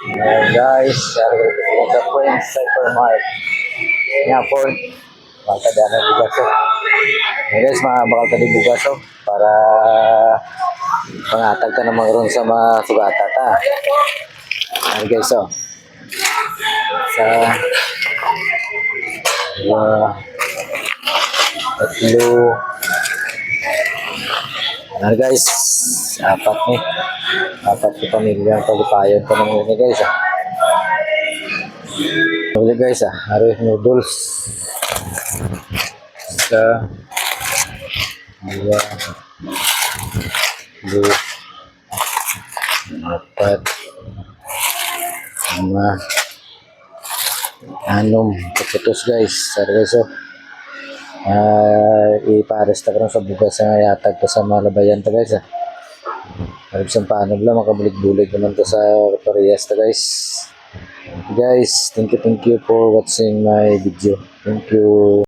Guys, the Prince Hypermart. Nga po, makadaan ng bugaso. Guys, bakal tadi bugaso para pangatag ka naman ron sa mga sugata ta. Ayan guys, oh. Sa tatlo. Ayan guys, apat ni. Apat ni pamilya ang palipayan pa ng ini guys, ah. Uli guys, ah. Hari noodles. Isa, dua, dua, apat, lima, anom, kaputos guys. Sorry guys, oh. Iparesta ka sa bugas na yatag to sa malabayan to guys, ah. Harap sa paano lang makabulig-bulig naman to sa Parehas to guys. Guys, thank you for watching my video. Thank you.